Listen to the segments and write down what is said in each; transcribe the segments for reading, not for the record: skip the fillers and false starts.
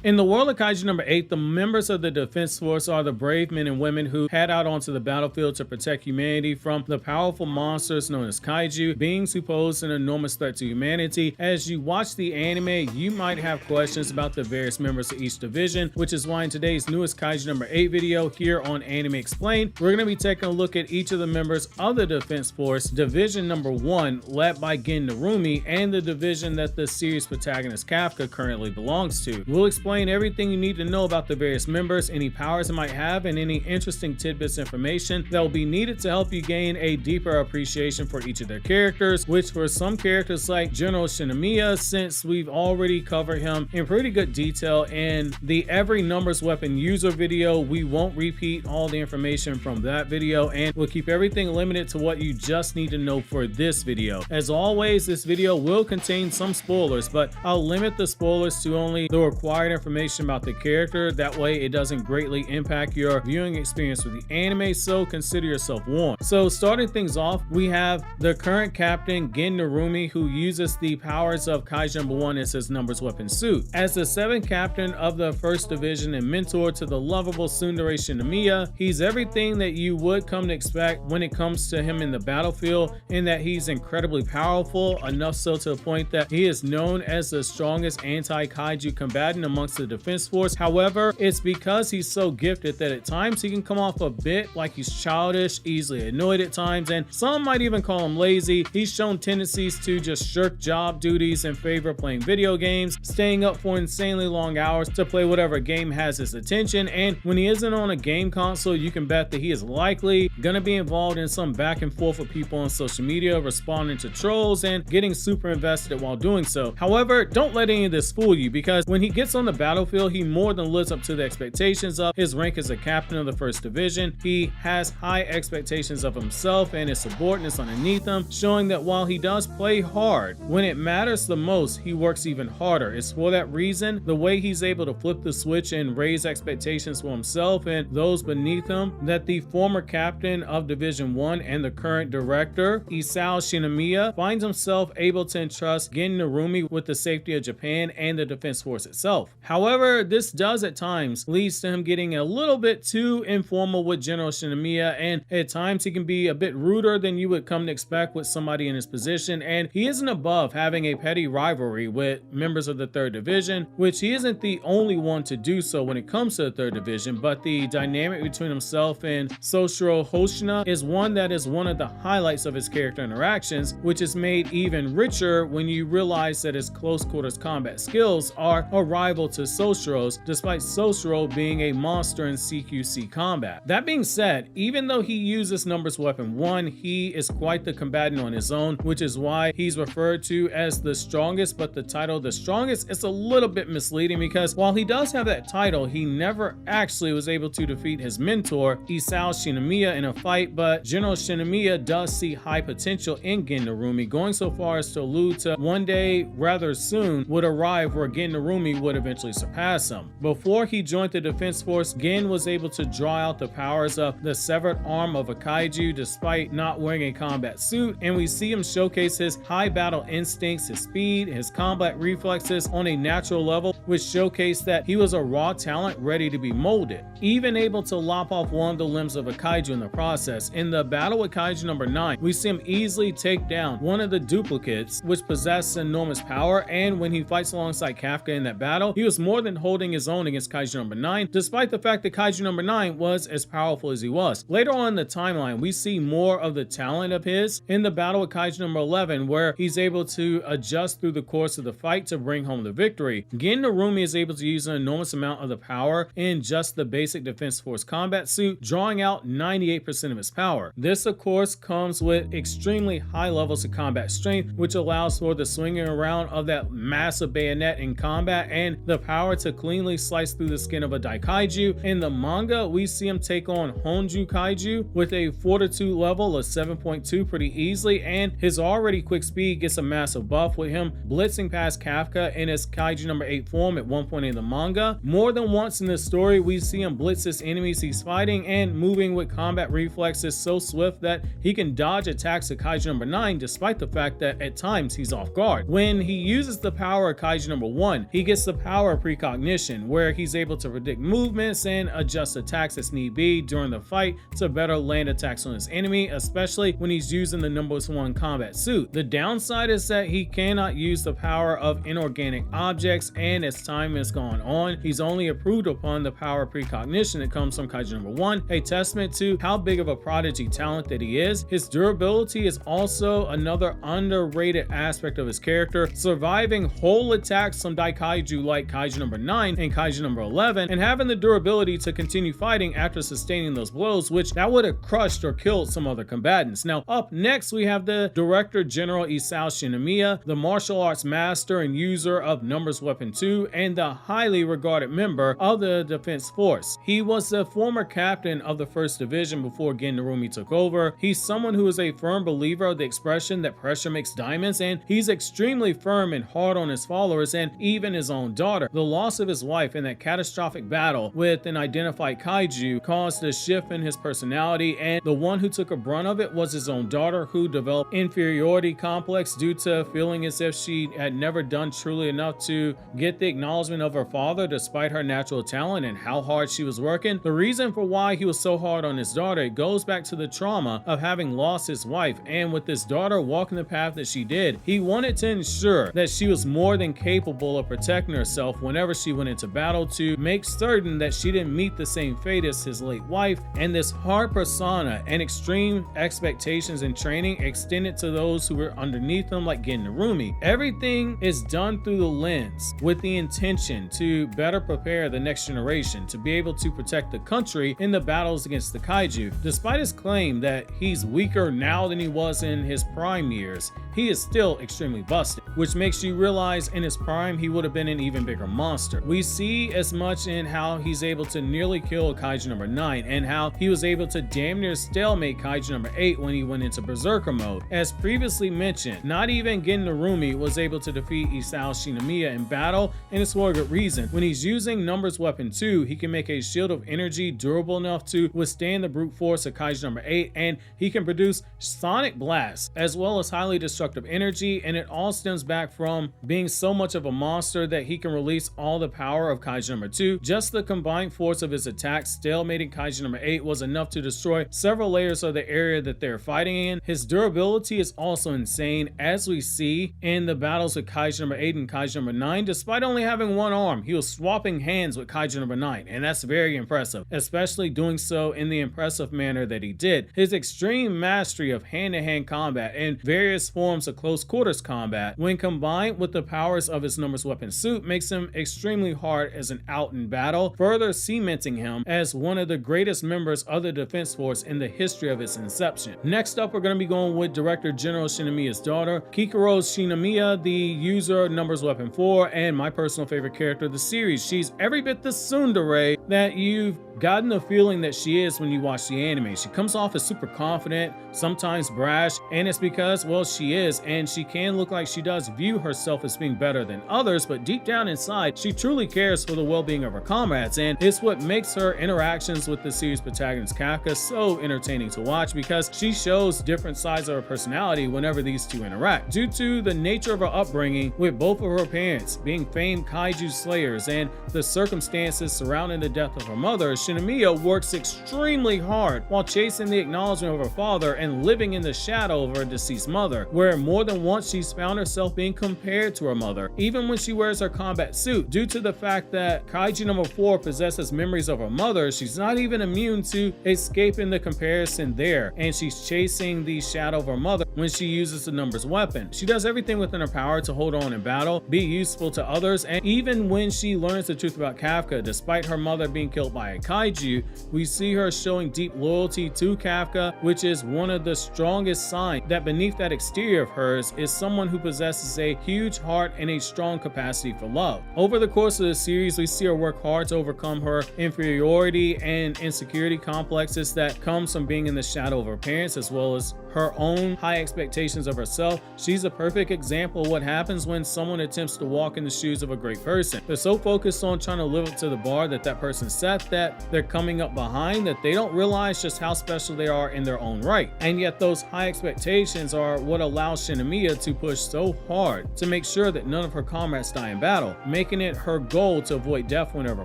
In the world of Kaiju number 8, the members of the Defense Force are the brave men and women who head out onto the battlefield to protect humanity from the powerful monsters known as Kaiju, beings who pose an enormous threat to humanity. As you watch the anime, you might have questions about the various members of each division, which is why in today's newest Kaiju number 8 video here on Anime Explained, we're going to be taking a look at each of the members of the Defense Force, Division number 1, led by Gen Narumi, and the division that the series protagonist Kafka currently belongs to. We'll explain everything you need to know about the various members, any powers they might have, and any interesting tidbits information that will be needed to help you gain a deeper appreciation for each of their characters, which for some characters like General Shinomiya, since we've already covered him in pretty good detail in the Every Numbers Weapon user video, we won't repeat all the information from that video, and we'll keep everything limited to what you just need to know for this video. As always, this video will contain some spoilers, but I'll limit the spoilers to only the required information about the character. That way it doesn't greatly impact your viewing experience with the anime, so consider yourself warned. So starting things off, we have the current captain Gen Narumi, who uses the powers of Kaiju number 1 as his numbers weapon suit. As the 7th captain of the 1st division and mentor to the lovable tsundere Shinomiya, he's everything that you would come to expect when it comes to him in the battlefield, in that he's incredibly powerful, enough so to the point that he is known as the strongest anti-kaiju combatant amongst the Defense Force. However, it's because he's so gifted that at times he can come off a bit like he's childish, easily annoyed at times, and some might even call him lazy. He's shown tendencies to just shirk job duties in favor of playing video games, staying up for insanely long hours to play whatever game has his attention, and when he isn't on a game console, you can bet that he is likely gonna be involved in some back and forth with people on social media, responding to trolls and getting super invested while doing so. However, don't let any of this fool you, because when he gets on the battlefield, he more than lives up to the expectations of his rank as a captain of the 1st division. He has high expectations of himself and his subordinates underneath him, showing that while he does play hard, when it matters the most, he works even harder. It's for that reason, the way he's able to flip the switch and raise expectations for himself and those beneath him, that the former captain of Division 1 and the current director, Isao Shinomiya, finds himself able to entrust Gen Narumi with the safety of Japan and the Defense Force itself. However, this does at times leads to him getting a little bit too informal with General Shinomiya, and at times he can be a bit ruder than you would come to expect with somebody in his position, and he isn't above having a petty rivalry with members of the 3rd division, which he isn't the only one to do so when it comes to the 3rd division, but the dynamic between himself and Soshiro Hoshina is one that is one of the highlights of his character interactions, which is made even richer when you realize that his close quarters combat skills are a rival to Soshiro's, despite Soshiro being a monster in CQC combat. That being said, even though he uses numbers weapon 1, he is quite the combatant on his own, which is why he's referred to as the strongest, but the title the strongest is a little bit misleading, because while he does have that title, he never actually was able to defeat his mentor Isao Shinomiya in a fight, but General Shinomiya does see high potential in Gen Narumi, going so far as to allude to one day rather soon would arrive where Gen Narumi would eventually surpass him. Before he joined the Defense Force, Gen was able to draw out the powers of the severed arm of a kaiju despite not wearing a combat suit, and we see him showcase his high battle instincts, his speed, his combat reflexes on a natural level, which showcased that he was a raw talent ready to be molded, even able to lop off one of the limbs of a kaiju in the process. In the battle with Kaiju number 9, we see him easily take down one of the duplicates, which possessed enormous power, and when he fights alongside Kafka in that battle, he was more than holding his own against Kaiju number 9, despite the fact that Kaiju number 9 was as powerful as he was. Later on in the timeline, we see more of the talent of his in the battle with Kaiju number 11, where he's able to adjust through the course of the fight to bring home the victory. Gen Narumi is able to use an enormous amount of the power in just the basic Defense Force combat suit, drawing out 98% of his power. This of course comes with extremely high levels of combat strength, which allows for the swinging around of that massive bayonet in combat and the power to cleanly slice through the skin of a daikaiju. In the manga, we see him take on Honju Kaiju with a fortitude level of 7.2 pretty easily, and his already quick speed gets a massive buff with him blitzing past Kafka in his Kaiju number 8 form at one point in the manga. More than once in the story, we see him blitz his enemies he's fighting and moving with combat reflexes so swift that he can dodge attacks of Kaiju number 9 despite the fact that at times he's off guard. When he uses the power of Kaiju number 1, he gets the power power of precognition, where he's able to predict movements and adjust attacks as need be during the fight to better land attacks on his enemy, especially when he's using the #1 combat suit. The downside is that he cannot use the power of inorganic objects, and as time has gone on, he's only improved upon the power of precognition that comes from Kaiju #1, a testament to how big of a prodigy talent that he is. His durability is also another underrated aspect of his character, surviving whole attacks from Daikaiju like Kaiju #9 and Kaiju #11, and having the durability to continue fighting after sustaining those blows, which that would have crushed or killed some other combatants. Now, up next, we have the Director General Isao Shinomiya, the martial arts master and user of Numbers Weapon 2, and the highly regarded member of the Defense Force. He was the former captain of the 1st Division before Narumi took over. He's someone who is a firm believer of the expression that pressure makes diamonds, and he's extremely firm and hard on his followers and even his own daughter. The loss of his wife in that catastrophic battle with an identified kaiju caused a shift in his personality, and the one who took a brunt of it was his own daughter, who developed inferiority complex due to feeling as if she had never done truly enough to get the acknowledgement of her father despite her natural talent and how hard she was working. The reason for why he was so hard on his daughter goes back to the trauma of having lost his wife, and with his daughter walking the path that she did, he wanted to ensure that she was more than capable of protecting herself whenever she went into battle, to make certain that she didn't meet the same fate as his late wife. And this hard persona and extreme expectations and training extended to those who were underneath him, like Narumi. Everything is done through the lens with the intention to better prepare the next generation to be able to protect the country in the battles against the kaiju. Despite his claim that he's weaker now than he was in his prime years, he is still extremely busted, which makes you realize in his prime he would have been an even bigger monster. We see as much in how he's able to nearly kill Kaiju #9 and how he was able to damn near stalemate Kaiju #8 when he went into berserker mode. As previously mentioned, not even Narumi was able to defeat Isao Shinomiya in battle, and it's for a good reason. When he's using Numbers Weapon 2, he can make a shield of energy durable enough to withstand the brute force of Kaiju #8, and he can produce sonic blasts as well as highly destructive energy, and it all stems back from being so much of a monster that he can release all the power of Kaiju #2. Just the combined force of his attacks stalemating Kaiju #8 was enough to destroy several layers of the area that they're fighting in. His durability is also insane, as we see in the battles with Kaiju #8 and Kaiju #9. Despite only having one arm, he was swapping hands with Kaiju #9, and that's very impressive, especially doing so in the impressive manner that he did. His extreme mastery of hand-to-hand combat and various forms of close quarters combat, when combined with the powers of his Numbers Weapon suit, makes him extremely hard as an out in battle, further cementing him as one of the greatest members of the Defense Force in the history of its inception. Next up, we're going to be going with Director General Shinomiya's daughter, Kikoru Shinomiya, the user of Numbers Weapon 4, and my personal favorite character of the series. She's every bit the tsundere that you've gotten the feeling that she is when you watch the anime. She comes off as super confident, sometimes brash, and it's because, well, she is, and she can look like she does view herself as being better than others, but deep down inside, she truly cares for the well-being of her comrades, and it's what makes her interactions with the series protagonist Kafka so entertaining to watch, because she shows different sides of her personality whenever these two interact. Due to the nature of her upbringing, with both of her parents being famed kaiju slayers and the circumstances surrounding the death of her mother, Shinomiya works extremely hard while chasing the acknowledgement of her father and living in the shadow of her deceased mother, where more than once she's found herself being compared to her mother, even when she wears her combat suit. Due to the fact that Kaiju #4 possesses memories of her mother, she's not even immune to escaping the comparison there, and she's chasing the shadow of her mother when she uses the Numbers weapon. She does everything within her power to hold on in battle, be useful to others, and even when she learns the truth about Kafka, despite her mother being killed by a kaiju, we see her showing deep loyalty to Kafka, which is one of the strongest signs that beneath that exterior of hers is someone who possesses a huge heart and a strong capacity for love. Over the course of the series, we see her work hard to overcome her inferiority and insecurity complexes that comes from being in the shadow of her parents, as well as her own high expectations of herself. She's a perfect example of what happens when someone attempts to walk in the shoes of a great person. They're so focused on trying to live up to the bar that that person person set that they're coming up behind, that they don't realize just how special they are in their own right. And yet those high expectations are what allows Shinomiya to push so hard to make sure that none of her comrades die in battle, making it her goal to avoid death whenever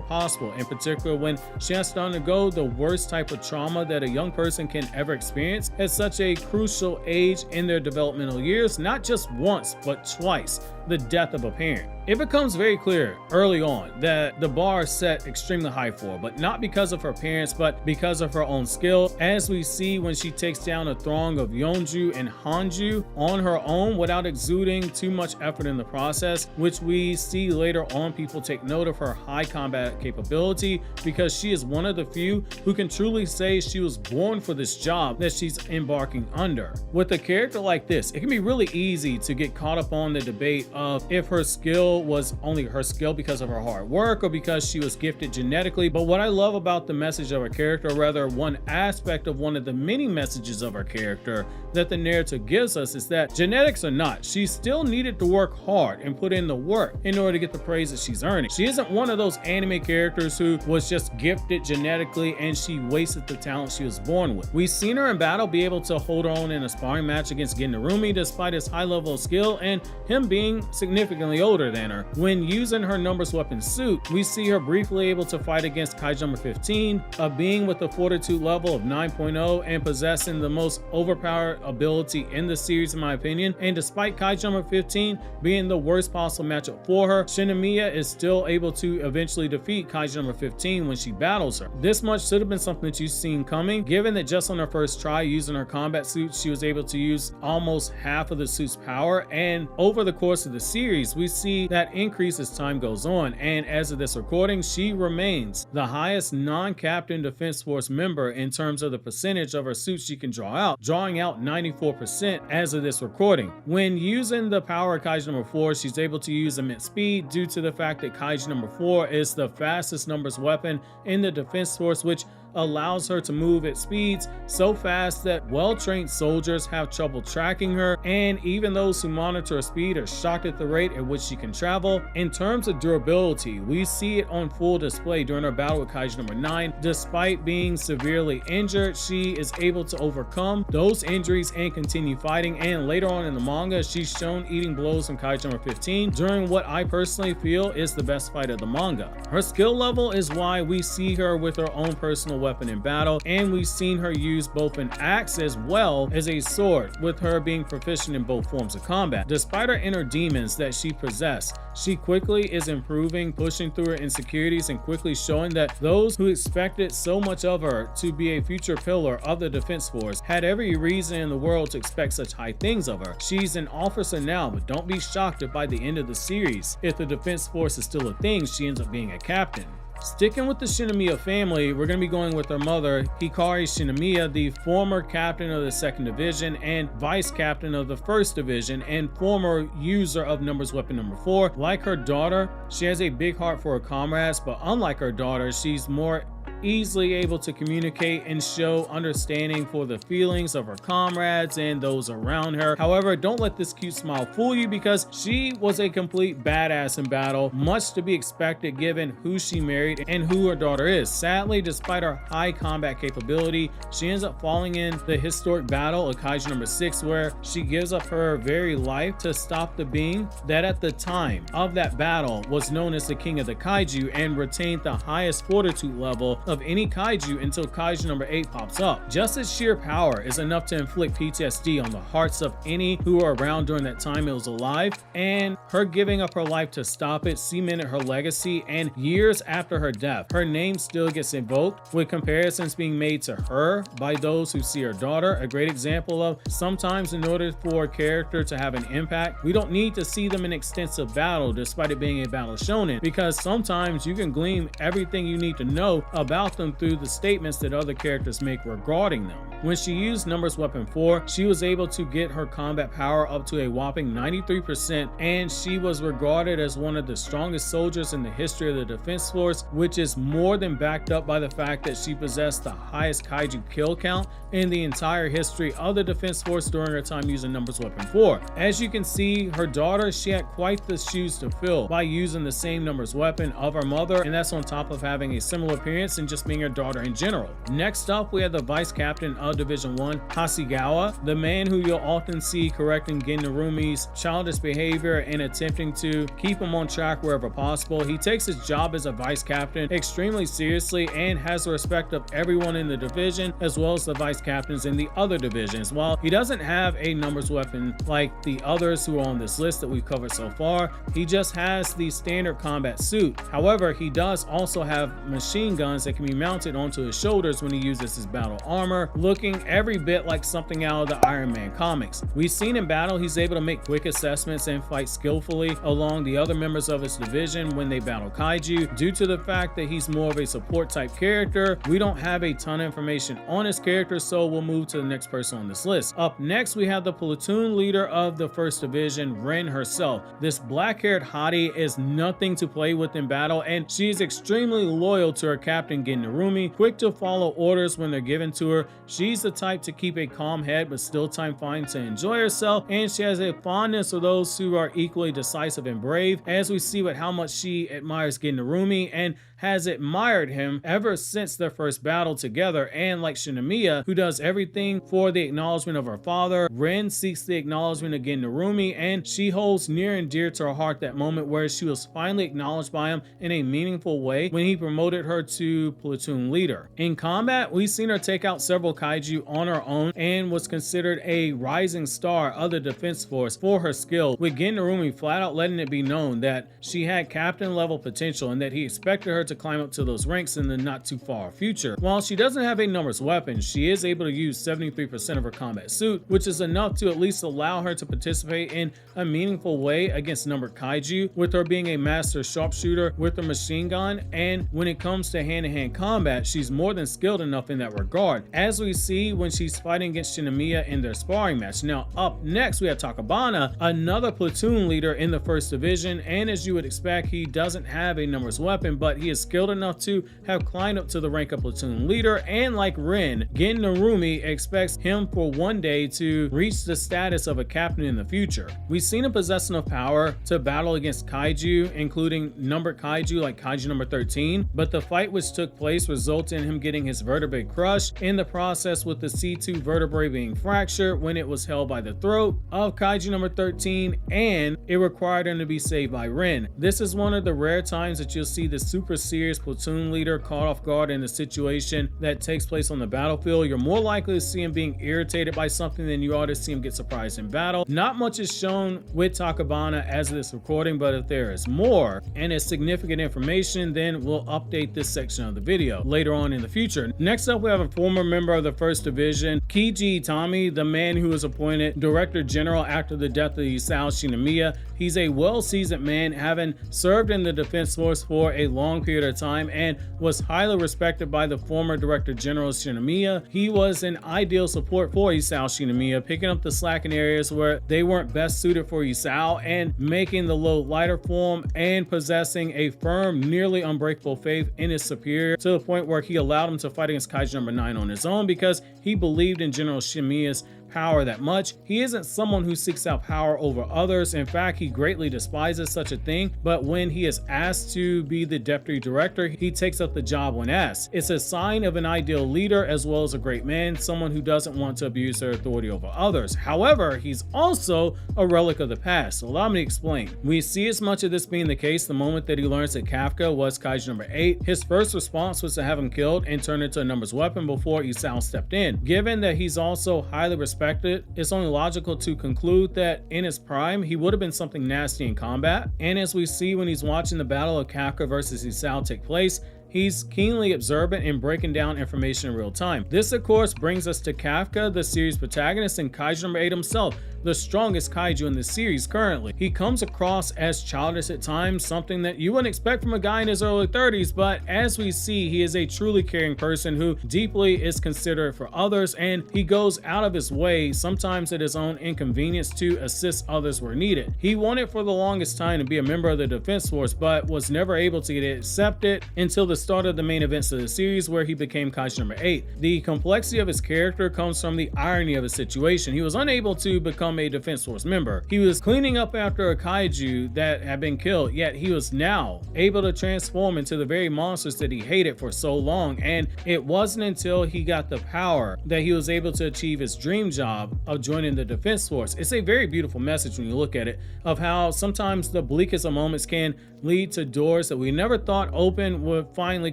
possible, in particular when she has to undergo the worst type of trauma that a young person can ever experience at such a crucial age in their developmental years, not just once but twice, the death of a parent. It becomes very clear early on that the bar is set extremely high for her, but not because of her parents, but because of her own skill, as we see when she takes down a throng of Yonju and Hanju on her own without exuding too much effort in the process, which we see later on people take note of her high combat capability, because she is one of the few who can truly say she was born for this job that she's embarking under. With a character like this, it can be really easy to get caught up on the debate of if her skill was only her skill because of her hard work or because she was gifted genetically. But what I love about the message of her character, or rather one aspect of one of the many messages of her character that the narrative gives us, is that genetics or not, she still needed to work hard and put in the work in order to get the praise that she's earning. She isn't one of those anime characters who was just gifted genetically and she wasted the talent she was born with. We've seen her in battle be able to hold her own in a sparring match against Narumi despite his high level of skill and him being significantly older than her. When using her numbers weapon suit, we see her briefly able to fight against Kaiju number 15, a being with a fortitude level of 9.0 and possessing the most overpowered ability in the series in my opinion. And despite Kaiju number 15 being the worst possible matchup for her, Shinomiya is still able to eventually defeat Kaiju number 15 when she battles her. This much should have been something that you've seen coming, given that just on her first try using her combat suit, she was able to use almost half of the suit's power, and over the course of the series, we see that increase as time goes on, and as of this recording, she remains the highest non-captain defense force member in terms of the percentage of her suit she can draw out, drawing out 94% as of this recording. When using the power of Kaiju number 4, she's able to use immense speed due to the fact that Kaiju number 4 is the fastest numbers weapon in the defense force, which allows her to move at speeds so fast that well-trained soldiers have trouble tracking her, and even those who monitor her speed are shocked at the rate at which she can travel. In terms of durability, we see it on full display during her battle with Kaiju number 9. Despite being severely injured, she is able to overcome those injuries and continue fighting, and later on in the manga, she's shown eating blows from Kaiju number 15 during what I personally feel is the best fight of the manga. Her skill level is why we see her with her own personal weapon in battle, and we've seen her use both an axe as well as a sword, with her being proficient in both forms of combat. Despite her inner demons that she possessed, she quickly is improving, pushing through her insecurities, and quickly showing that those who expected so much of her to be a future pillar of the defense force had every reason in the world to expect such high things of her. She's an officer now, but don't be shocked if by the end of the series, if the defense force is still a thing, she ends up being a captain. Sticking with the Shinomiya family, we're going to be going with her mother, Hikari Shinomiya, the former captain of the 2nd Division and vice captain of the 1st Division and former user of numbers weapon number 4. Like her daughter, she has a big heart for her comrades, but unlike her daughter, she's more easily able to communicate and show understanding for the feelings of her comrades and those around her. However, don't let this cute smile fool you, because she was a complete badass in battle, much to be expected given who she married and who her daughter is. Sadly, despite her high combat capability, she ends up falling in the historic battle of Kaiju number 6, where she gives up her very life to stop the being that at the time of that battle was known as the king of the kaiju and retained the highest fortitude level of any kaiju until Kaiju number 8 pops up. Just as sheer power is enough to inflict PTSD on the hearts of any who were around during that time it was alive, and her giving up her life to stop it cemented her legacy, and years after her death, her name still gets invoked, with comparisons being made to her by those who see her daughter. A great example of sometimes in order for a character to have an impact, we don't need to see them in extensive battle despite it being a battle shonen, because sometimes you can glean everything you need to know about about them through the statements that other characters make regarding them. When she used Numbers Weapon 4, she was able to get her combat power up to a whopping 93%, and she was regarded as one of the strongest soldiers in the history of the Defense Force, which is more than backed up by the fact that she possessed the highest kaiju kill count in the entire history of the Defense Force during her time using Numbers Weapon 4. As you can see, her daughter, she had quite the shoes to fill by using the same Numbers weapon of her mother, and that's on top of having a similar appearance and just being her daughter in general. Next up, we have the Vice Captain of Division 1, Hasegawa, the man who you'll often see correcting Gen Narumi's childish behavior and attempting to keep him on track wherever possible. He takes his job as a Vice Captain extremely seriously and has the respect of everyone in the division as well as the Vice Captains in the other divisions. While he doesn't have a Numbers weapon like the others who are on this list that we've covered so far, he just has the standard combat suit. However, he does also have machine guns that can be mounted onto his shoulders when he uses his battle armor, looking every bit like something out of the Iron Man comics. We've seen in battle he's able to make quick assessments and fight skillfully along the other members of his division when they battle kaiju. Due to the fact that he's more of a support type character, we don't have a ton of information on his character, so we'll move to the next person on this list. Up next, we have the platoon leader of the 1st Division, Rin herself. This black-haired hottie is nothing to play with in battle, and she is extremely loyal to her captain Gen Narumi, quick to follow orders when they're given to her. She's the type to keep a calm head but still find to enjoy herself, and she has a fondness for those who are equally decisive and brave, as we see with how much she admires Gen Narumi and has admired him ever since their first battle together. And like Shinomiya, who does everything for the acknowledgement of her father, Rin seeks the acknowledgement of Gen Narumi, and she holds near and dear to her heart that moment where she was finally acknowledged by him in a meaningful way when he promoted her to platoon leader. In combat, we've seen her take out several kaiju on her own and was considered a rising star of the Defense Force for her skill, with Gen Narumi flat out letting it be known that she had captain level potential and that he expected her to climb up to those ranks in the not too far future. While she doesn't have a Numbers weapon, she is able to use 73% of her combat suit, which is enough to at least allow her to participate in a meaningful way against numbered kaiju, with her being a master sharpshooter with a machine gun. And when it comes to hand-to-hand combat, she's more than skilled enough in that regard, as we see when she's fighting against Shinomiya in their sparring match. Now up next, we have Tachibana, another platoon leader in the 1st Division, and as you would expect, he doesn't have a Numbers weapon, but he is skilled enough to have climbed up to the rank of platoon leader, and like Rin, Gen Narumi expects him for one day to reach the status of a captain in the future. We've seen him possess enough power to battle against kaiju, including numbered kaiju like Kaiju number 13, but the fight which took place resulted in him getting his vertebrae crushed in the process, with the C2 vertebrae being fractured when it was held by the throat of Kaiju number 13, and it required him to be saved by Rin. This is one of the rare times that you'll see the super serious platoon leader caught off guard in a situation that takes place on the battlefield. You're more likely to see him being irritated by something than you are to see him get surprised in battle. Not much is shown with Tachibana as of this recording, but if there is more and it's significant information, then we'll update this section of the video later on in the future. Next up, we have a former member of the 1st Division, Keiji Itami, the man who was appointed Director General after the death of Isao Shinomiya. He's a well-seasoned man, having served in the Defense Force for a long period of time and was highly respected by the former Director General Shinomiya. He was an ideal support for Isao Shinomiya, picking up the slack in areas where they weren't best suited for Isao and making the load lighter for him, and possessing a firm, nearly unbreakable faith in his superior, to the point where he allowed him to fight against Kaiju number 9 on his own because he believed in General Shinomiya's power that much. He isn't someone who seeks out power over others. In fact, he greatly despises such a thing, but when he is asked to be the deputy director, he takes up the job when asked. It's a sign of an ideal leader as well as a great man, someone who doesn't want to abuse their authority over others. However, he's also a relic of the past. So allow me to explain. We see as much of this being the case the moment that he learns that Kafka was Kaiju number 8. His first response was to have him killed and turn into a Numbers weapon before Isao stepped in. Given that he's also highly respected, it's only logical to conclude that in his prime, he would have been something nasty in combat. And as we see when he's watching the battle of Kafka versus Isao take place, he's keenly observant and breaking down information in real time. This, of course, brings us to Kafka, the series protagonist, and Kaiju number 8 himself, the strongest kaiju in the series currently. He comes across as childish at times, something that you wouldn't expect from a guy in his early 30s, but as we see, he is a truly caring person who deeply is considerate for others, and he goes out of his way, sometimes at his own inconvenience, to assist others where needed. He wanted for the longest time to be a member of the Defense Force, but was never able to get it accepted until the start of the main events of the series, where he became Kaiju number 8. The complexity of his character comes from the irony of his situation. He was unable to become a Defense Force member. He was cleaning up after a kaiju that had been killed, yet he was now able to transform into the very monsters that he hated for so long, and it wasn't until he got the power that he was able to achieve his dream job of joining the Defense Force. It's a very beautiful message when you look at it, of how sometimes the bleakest of moments can lead to doors that we never thought open would finally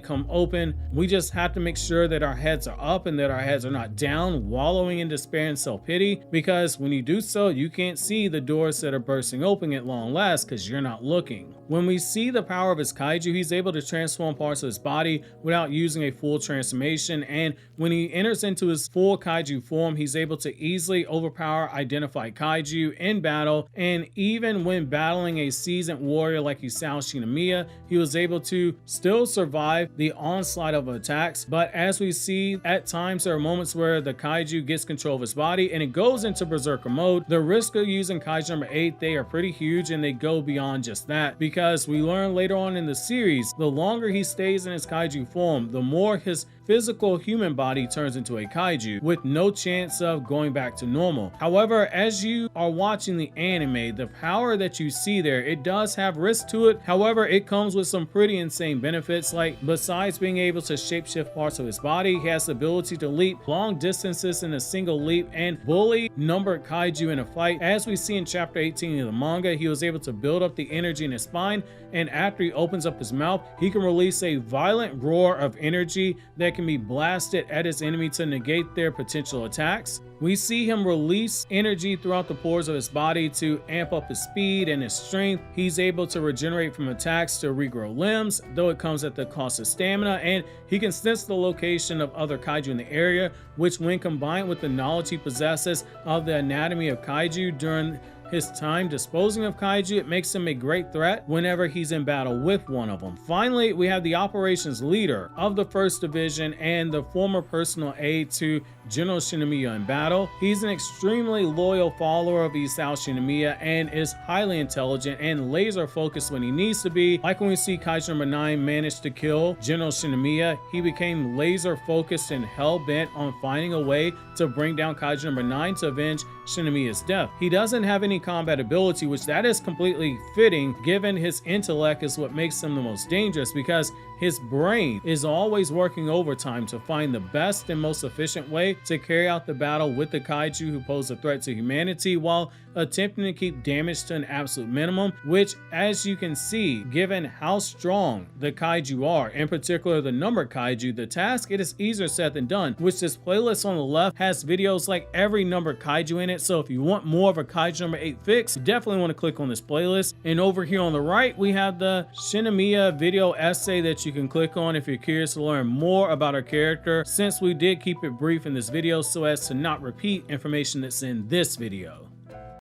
come open. We just have to make sure that our heads are up and that our heads are not down, wallowing in despair and self-pity, because when you do so, you can't see the doors that are bursting open at long last because you're not looking. When we see the power of his kaiju, he's able to transform parts of his body without using a full transformation, and when he enters into his full kaiju form, he's able to easily overpower identified kaiju in battle, and even when battling a seasoned warrior like Isao Shinomiya, he was able to still survive the onslaught of attacks. But as we see, at times there are moments where the kaiju gets control of his body and it goes into berserker mode. The risk of using kaiju number 8, they are pretty huge, and they go beyond just that, because we learn later on in the series, the longer he stays in his kaiju form, the more his physical human body turns into a kaiju with no chance of going back to normal. However, as you are watching the anime, the power that you see there, it does have risk to it. However, it comes with some pretty insane benefits, like besides being able to shapeshift parts of his body, he has the ability to leap long distances in a single leap and bully numbered kaiju in a fight. As we see in chapter 18 of the manga, he was able to build up the energy in his spine, and after he opens up his mouth, he can release a violent roar of energy that can be blasted at his enemy to negate their potential attacks. We see him release energy throughout the pores of his body to amp up his speed and his strength. He's able to regenerate from attacks to regrow limbs, though it comes at the cost of stamina, and he can sense the location of other kaiju in the area, which when combined with the knowledge he possesses of the anatomy of kaiju during his time disposing of kaiju, it makes him a great threat whenever he's in battle with one of them. Finally, we have the operations leader of the 1st Division and the former personal aide to General Shinomiya in battle. He's an extremely loyal follower of Isao Shinomiya and is highly intelligent and laser focused when he needs to be. Like when we see Kaiju number 9 manage to kill General Shinomiya, he became laser focused and hell-bent on finding a way to bring down Kaiju number 9 to avenge Shinomiya's death. He doesn't have any combat ability, which that is completely fitting given his intellect is what makes him the most dangerous, because his brain is always working overtime to find the best and most efficient way to carry out the battle with the kaiju who pose a threat to humanity, while attempting to keep damage to an absolute minimum, which, as you can see, given how strong the kaiju are, in particular the numbered kaiju, the task, it is easier said than done, which this playlist on the left has videos like every numbered kaiju in it. So if you want more of a Kaiju number 8 fix, you definitely want to click on this playlist. And over here on the right, we have the Shinomiya video essay that you can click on if you're curious to learn more about our character, since we did keep it brief in this video so as to not repeat information that's in this video.